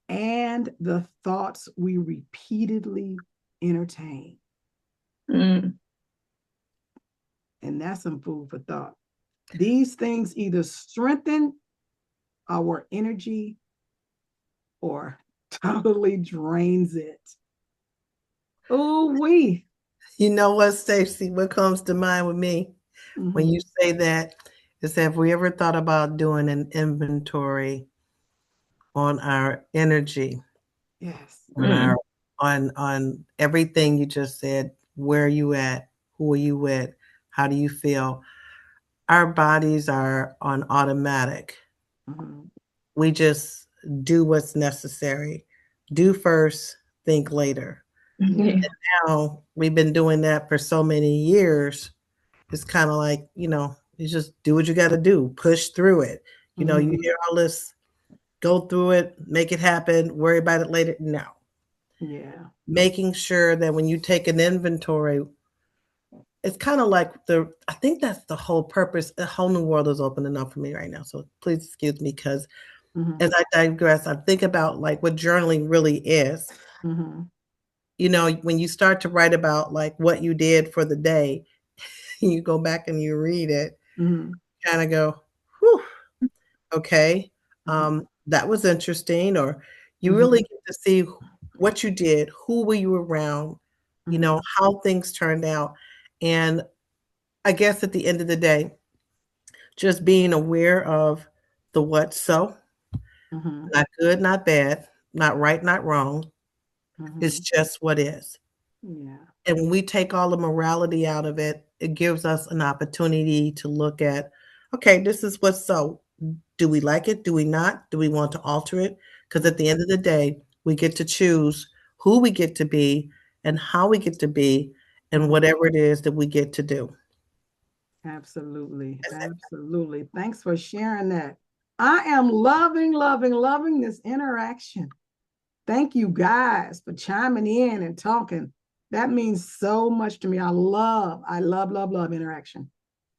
And the thoughts we repeatedly entertain. And that's some food for thought. These things either strengthen our energy or totally drains it. Oh, You know what, Stacy? What comes to mind with me when you say that is, have we ever thought about doing an inventory on our energy? Yes. On everything you just said? Where are you at? Who are you with? How do you feel? Our bodies are on automatic. We just do what's necessary. Do first, think later. And now we've been doing that for so many years. It's kind of like, you just do what you got to do, push through it. You hear all this, go through it, make it happen, worry about it later. No. Yeah. Making sure that when you take an inventory, it's kind of like I think that's the whole purpose. A whole new world is opening up for me right now. So please excuse me, because Mm-hmm. as I digress, I think about like what journaling really is. Mm-hmm. You know, when you start to write about like what you did for the day, you go back and you read it, Mm-hmm. kind of go, whew, okay, Mm-hmm. that was interesting. Or you Mm-hmm. really get to see what you did, who were you around, you Mm-hmm. know, how things turned out. And I guess at the end of the day, just being aware of the what so, Mm-hmm. not good, not bad, not right, not wrong. It's Mm-hmm. just what is. Yeah. And when we take all the morality out of it, it gives us an opportunity to look at, okay, this is what's so. Do we like it? Do we not? Do we want to alter it? Because at the end of the day, we get to choose who we get to be and how we get to be and Mm-hmm. whatever it is that we get to do. Absolutely. Absolutely. Thanks for sharing that. I am loving, loving, loving this interaction. Thank you guys for chiming in and talking. That means so much to me. I love, love, love interaction.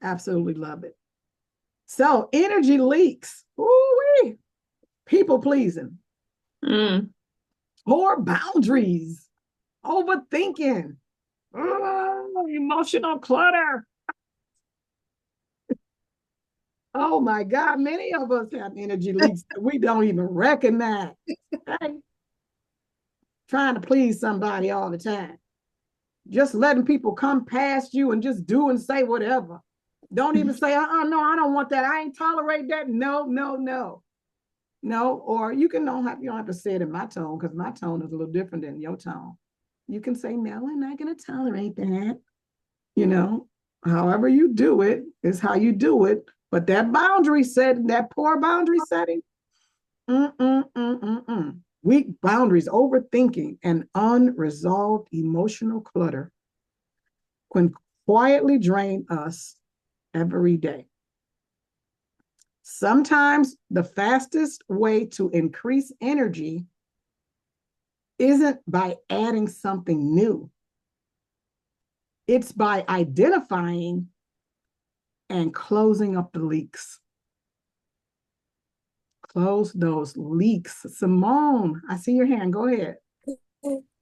Absolutely love it. So, energy leaks. Ooh-wee. People pleasing. Mm. Poor boundaries. Overthinking. Emotional clutter. Oh my God, many of us have energy leaks that we don't even recognize. Right? Trying to please somebody all the time. Just letting people come past you and just do and say whatever. Don't even say, no, I don't want that. I ain't tolerate that. No, no, no. No, or you don't have to say it in my tone, because my tone is a little different than your tone. You can say, no, I'm not gonna tolerate that. You know, however you do it is how you do it. But that boundary setting, that poor boundary setting, weak boundaries, overthinking, and unresolved emotional clutter can quietly drain us every day. Sometimes the fastest way to increase energy isn't by adding something new, it's by identifying and closing up the leaks. Close those leaks. Simone, I see your hand. Go ahead.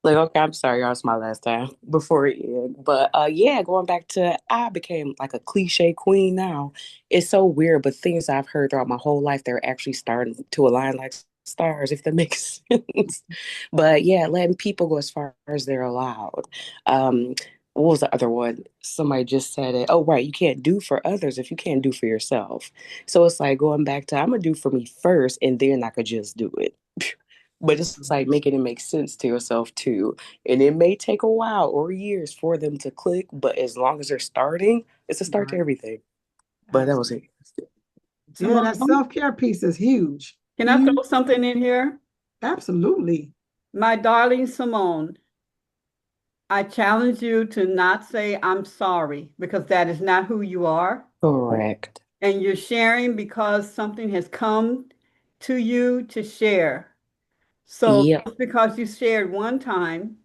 Like, okay, I'm sorry, y'all, it's my last time before it end. But yeah, going back to I became like a cliche queen now. It's so weird, but things I've heard throughout my whole life, they're actually starting to align like stars, if that makes sense. But yeah, letting people go as far as they're allowed. What was the other one? Somebody just said it. Oh, right, you can't do for others if you can't do for yourself. So it's like going back to I'm gonna do for me first, and then I could just do it. But it's like making it make sense to yourself too. And it may take a while or years for them to click, but as long as they're starting, it's a start to Right. everything. But that was it. Absolutely. Yeah, Simone, that self-care piece is huge. can I Huge. throw something in here? Absolutely. My darling Simone, I challenge you to not say I'm sorry, because that is not who you are. Correct. And you're sharing because something has come to you to share. So Yep. just because you shared one time,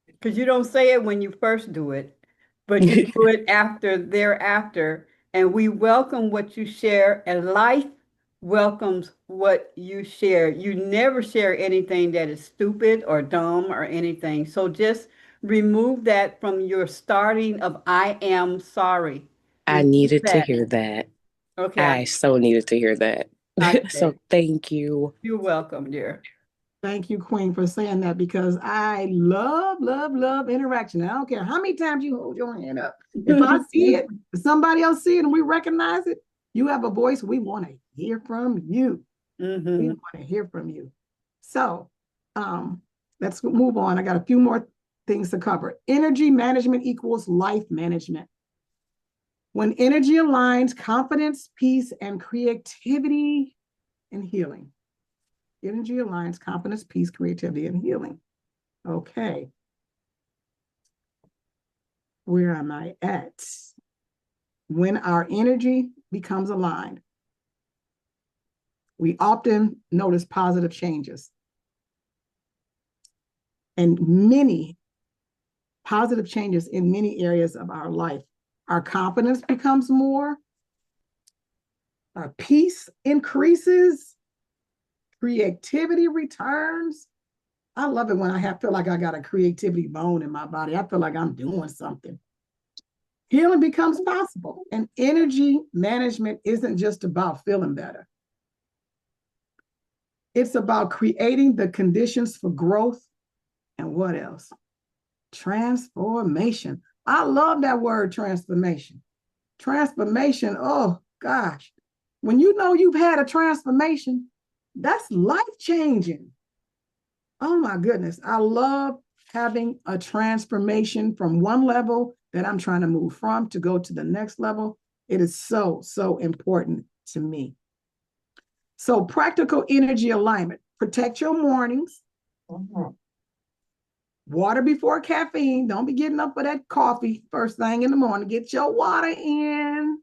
because you don't say it when you first do it, but you do it after thereafter. And we welcome what you share, and life welcomes what you share. You never share anything that is stupid or dumb or anything. So just remove that from your starting of I am sorry. I Remove needed to that. hear that. Okay, I so needed to hear that. okay. So thank you. You're welcome, dear. Thank you, Queen, for saying that, because I love, love, love interaction. I don't care how many times you hold your hand up. If I see it, if somebody else see it and we recognize it, you have a voice. We want to hear from you. We Mhm. want to hear from you. So let's move on. I got a few more things to cover. Energy management equals life management. When energy aligns, confidence, peace, and creativity and healing. Energy aligns confidence, peace, creativity, and healing. Okay. Where am I at? When our energy becomes aligned, we often notice positive changes. and many positive changes in many areas of our life. Our confidence becomes more, our peace increases, creativity returns. I love it when feel like I got a creativity bone in my body. I feel like I'm doing something. Healing becomes possible. And energy management isn't just about feeling better. It's about creating the conditions for growth and what else? Transformation. I love that word, transformation. Transformation, oh gosh. When you know you've had a transformation, that's life-changing. Oh my goodness. I love having a transformation from one level that I'm trying to move from to go to the next level. It is so, so important to me. So practical energy alignment, protect your mornings. Water before caffeine. Don't be getting up for that coffee first thing in the morning. Get your water in.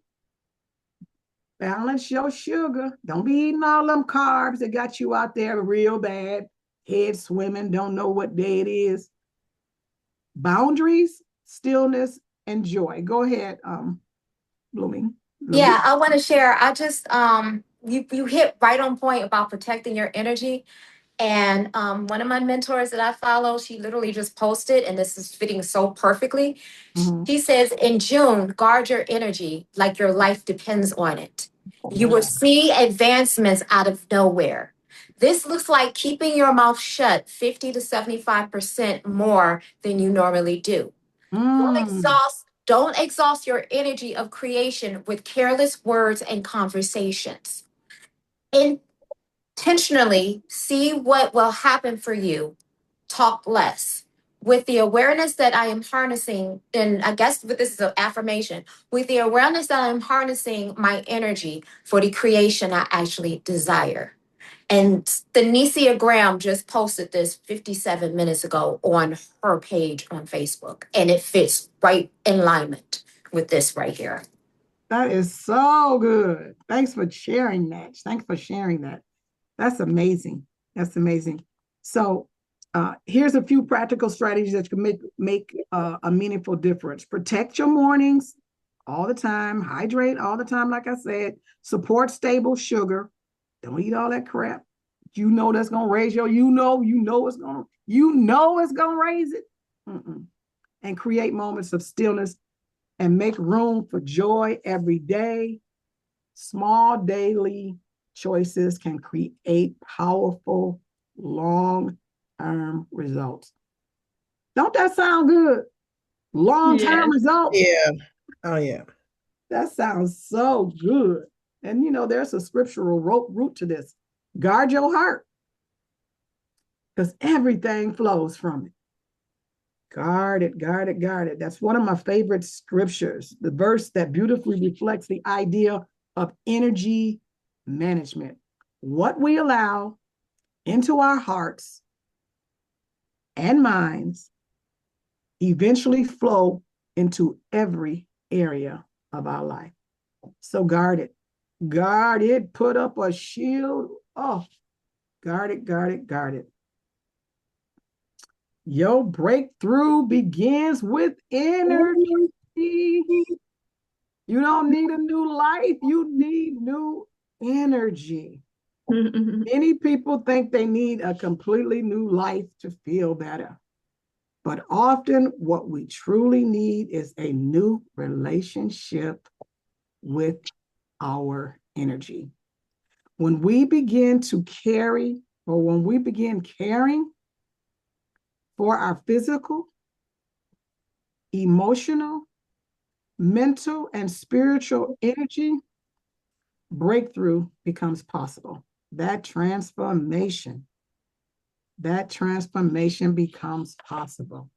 Balance your sugar. Don't be eating all them carbs that got you out there real bad, head swimming, don't know what day it is. Boundaries, stillness, and joy. Go ahead, Blooming. Yeah, I want to share. I just you hit right on point about protecting your energy. And one of my mentors that I follow, she literally just posted, and this is fitting so perfectly. She says, in June, guard your energy like your life depends on it. You will see advancements out of nowhere. This looks like keeping your mouth shut 50 to 75% more than you normally do. Don't exhaust your energy of creation with careless words and conversations. Intentionally see what will happen for you. Talk less. With the awareness that I am harnessing, and I guess this is an affirmation, with the awareness that I'm harnessing my energy for the creation I actually desire. And Stanicia Graham just posted this 57 minutes ago on her page on Facebook, and it fits right in alignment with this right here. That is so good. Thanks for sharing that. Thanks for sharing that. That's amazing. That's amazing. So here's a few practical strategies that can make a meaningful difference. Protect your mornings all the time. Hydrate all the time, like I said. Support stable sugar. Don't eat all that crap. You know that's gonna raise it's gonna raise it. And create moments of stillness and make room for joy every day. Small daily choices can create powerful long-term results. Don't that sound good? Long-term results? Yeah. Oh, yeah. That sounds so good. And there's a scriptural root to this. Guard your heart, because everything flows from it. Guard it, guard it, guard it. That's one of my favorite scriptures, the verse that beautifully reflects the idea of energy management. What we allow into our hearts and minds eventually flow into every area of our life. So guard it. Guard it. Put up a shield. Oh, guard it, guard it, guard it. Your breakthrough begins with energy. You don't need a new life. You need new energy. Many people think they need a completely new life to feel better. But often what we truly need is a new relationship with our energy. When we begin caring for our physical, emotional, mental, and spiritual energy, breakthrough becomes possible. That transformation becomes possible.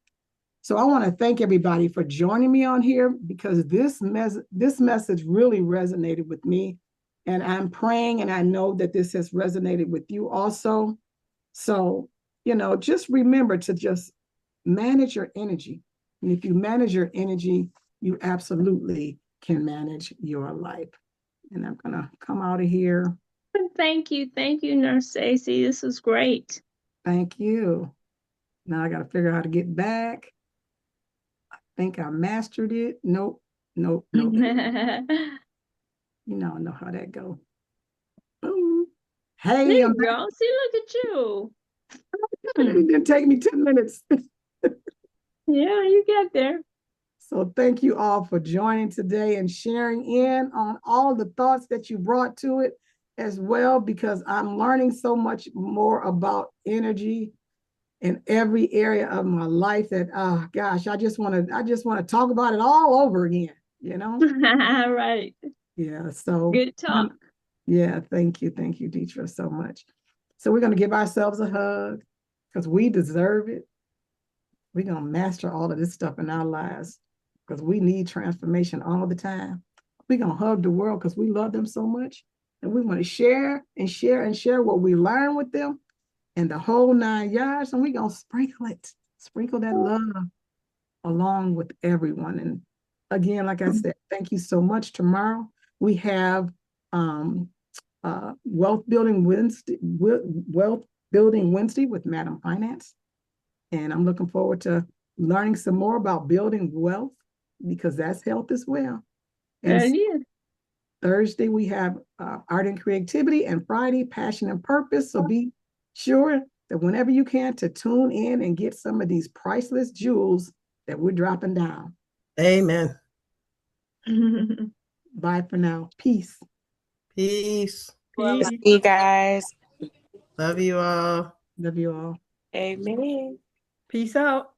So I want to thank everybody for joining me on here, because this message really resonated with me. And I'm praying, and I know that this has resonated with you also. So, just remember to just manage your energy. And if you manage your energy, you absolutely can manage your life. And I'm going to come out of here. Thank you, Nurse Stacy. This was great. Thank you. Now I got to figure out how to get back. I think I mastered it. Nope. You know how that go. Boom. There Hey, you go. See, look at you. it didn't take me 10 minutes. Yeah, you get there. So thank you all for joining today and sharing in on all the thoughts that you brought to it as well, because I'm learning so much more about energy in every area of my life that, oh gosh, I just want to talk about it all over again, you know? Right. Yeah. So Good talk. yeah, thank you, Deetra, so much. So we're going to give ourselves a hug because we deserve it. We're going to master all of this stuff in our lives because we need transformation all the time. We're going to hug the world because we love them so much. And we want to share and share and share what we learn with them and the whole 9 yards. And we're going to sprinkle that love along with everyone. And again, like I said, thank you so much. Tomorrow we have Wealth Building Wednesday with Madam Finance. And I'm looking forward to learning some more about building wealth because that's health as well. And Thursday, we have art and creativity, and Friday, passion and purpose. So be sure that whenever you can to tune in and get some of these priceless jewels that we're dropping down. Amen. Bye for now. Peace. Peace. Peace. See you guys. Love you all. Love you all. Amen. Peace out.